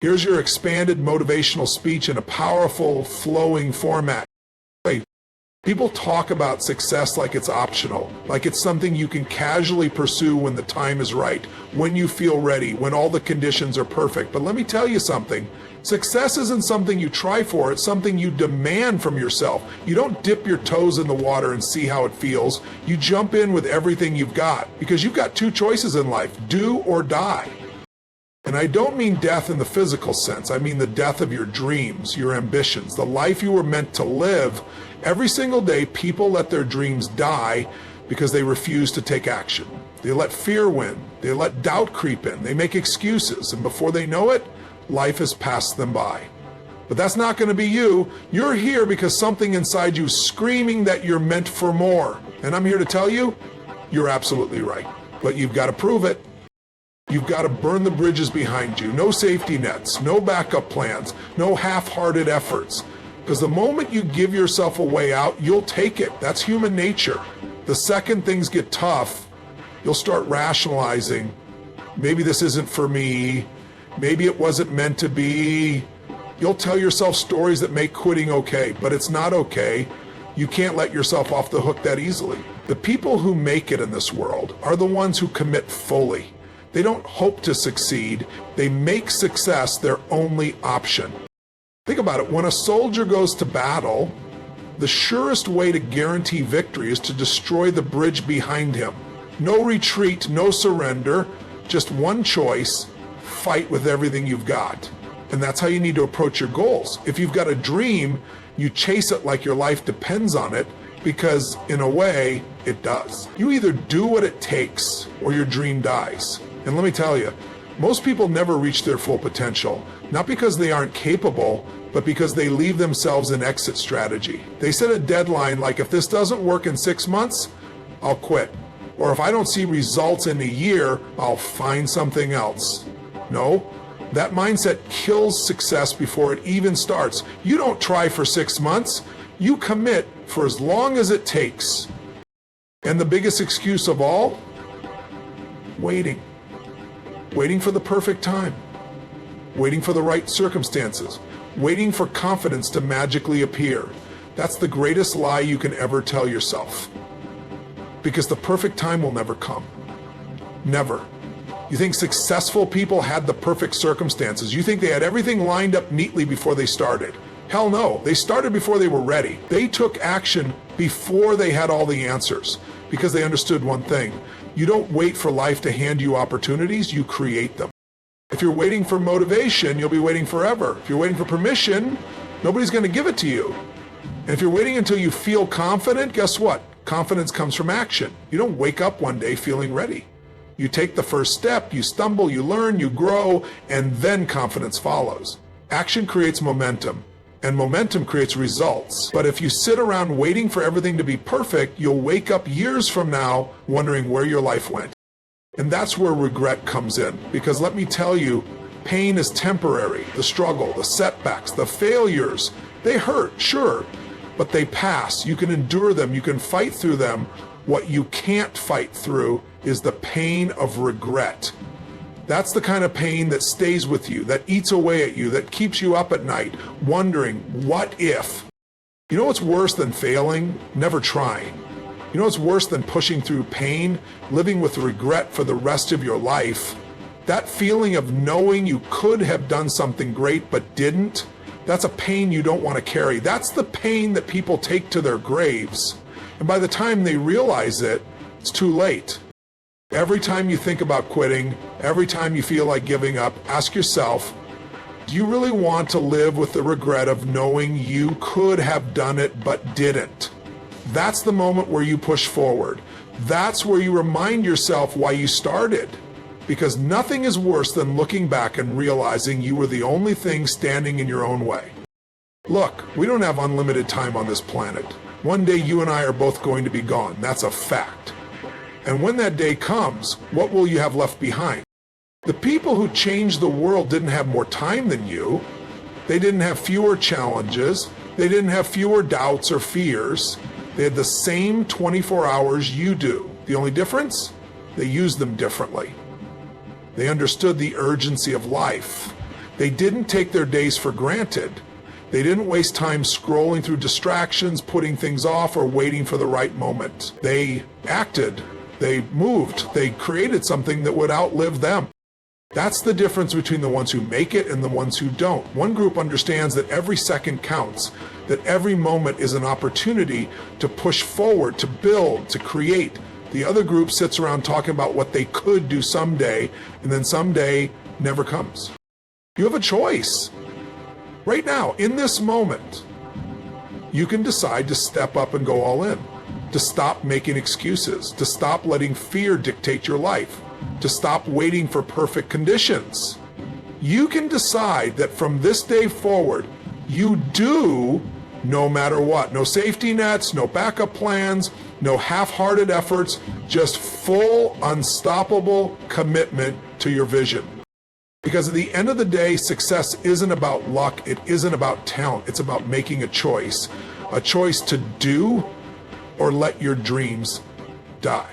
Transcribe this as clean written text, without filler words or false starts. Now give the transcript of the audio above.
Here's your expanded motivational speech in a powerful, flowing format. People talk about success like it's optional, like it's something you can casually pursue when the time is right, when you feel ready, when all the conditions are perfect. But let me tell you something. Success isn't something you try for, it's something you demand from yourself. You don't dip your toes in the water and see how it feels. You jump in with everything you've got, because you've got two choices in life: do or die. And I don't mean death in the physical sense. I mean the death of your dreams, your ambitions, the life you were meant to live. Every single day, people let their dreams die because they refuse to take action. They let fear win. They let doubt creep in. They make excuses. And before they know it, life has passed them by. But that's not going to be you. You're here because something inside you is screaming that you're meant for more. And I'm here to tell you, you're absolutely right. But you've got to prove it. You've got to burn the bridges behind you. No safety nets, no backup plans, no half-hearted efforts. Because the moment you give yourself a way out, you'll take it. That's human nature. The second things get tough, you'll start rationalizing, maybe this isn't for me, maybe it wasn't meant to be. You'll tell yourself stories that make quitting okay, but it's not okay. You can't let yourself off the hook that easily. The people who make it in this world are the ones who commit fully. They don't hope to succeed. They make success their only option. Think about it. When a soldier goes to battle, the surest way to guarantee victory is to destroy the bridge behind him. No retreat, no surrender, just one choice: fight with everything you've got. And that's how you need to approach your goals. If you've got a dream, you chase it like your life depends on it, because in a way, it does. You either do what it takes or your dream dies. And let me tell you, most people never reach their full potential, not because they aren't capable, but because they leave themselves an exit strategy. They set a deadline like, if this doesn't work in 6 months, I'll quit. Or if I don't see results in a year, I'll find something else. No, that mindset kills success before it even starts. You don't try for 6 months, you commit for as long as it takes. And the biggest excuse of all? Waiting. Waiting for the perfect time, waiting for the right circumstances, waiting for confidence to magically appear. That's the greatest lie you can ever tell yourself. Because the perfect time will never come. Never. You think successful people had the perfect circumstances? You think they had everything lined up neatly before they started? Hell no, they started before they were ready. They took action before they had all the answers, because they understood one thing. You don't wait for life to hand you opportunities, you create them. If you're waiting for motivation, you'll be waiting forever. If you're waiting for permission, nobody's going to give it to you. And if you're waiting until you feel confident, guess what? Confidence comes from action. You don't wake up one day feeling ready. You take the first step, you stumble, you learn, you grow, and then confidence follows. Action creates momentum. And momentum creates results. But if you sit around waiting for everything to be perfect, you'll wake up years from now wondering where your life went. And that's where regret comes in. Because let me tell you, pain is temporary. The struggle, the setbacks, the failures, they hurt, sure, but they pass. You can endure them. You can fight through them. What you can't fight through is the pain of regret. That's the kind of pain that stays with you, that eats away at you, that keeps you up at night, wondering, what if? You know what's worse than failing? Never trying. You know what's worse than pushing through pain? Living with regret for the rest of your life. That feeling of knowing you could have done something great but didn't, that's a pain you don't want to carry. That's the pain that people take to their graves. And by the time they realize it, it's too late. Every time you think about quitting, every time you feel like giving up, ask yourself, do you really want to live with the regret of knowing you could have done it but didn't? That's the moment where you push forward. That's where you remind yourself why you started. Because nothing is worse than looking back and realizing you were the only thing standing in your own way. Look, we don't have unlimited time on this planet. One day you and I are both going to be gone. That's a fact. And when that day comes, what will you have left behind? The people who changed the world didn't have more time than you. They didn't have fewer challenges. They didn't have fewer doubts or fears. They had the same 24 hours you do. The only difference? They used them differently. They understood the urgency of life. They didn't take their days for granted. They didn't waste time scrolling through distractions, putting things off, or waiting for the right moment. They acted, they moved, they created something that would outlive them. That's the difference between the ones who make it and the ones who don't. One group understands that every second counts, that every moment is an opportunity to push forward, to build, to create. The other group sits around talking about what they could do someday, and then someday never comes. You have a choice. Right now, in this moment, you can decide to step up and go all in, to stop making excuses, to stop letting fear dictate your life, to stop waiting for perfect conditions. You can decide that from this day forward, you do no matter what. No safety nets, no backup plans, no half-hearted efforts, just full, unstoppable commitment to your vision. Because at the end of the day, success isn't about luck, it isn't about talent, it's about making a choice to do or let your dreams die.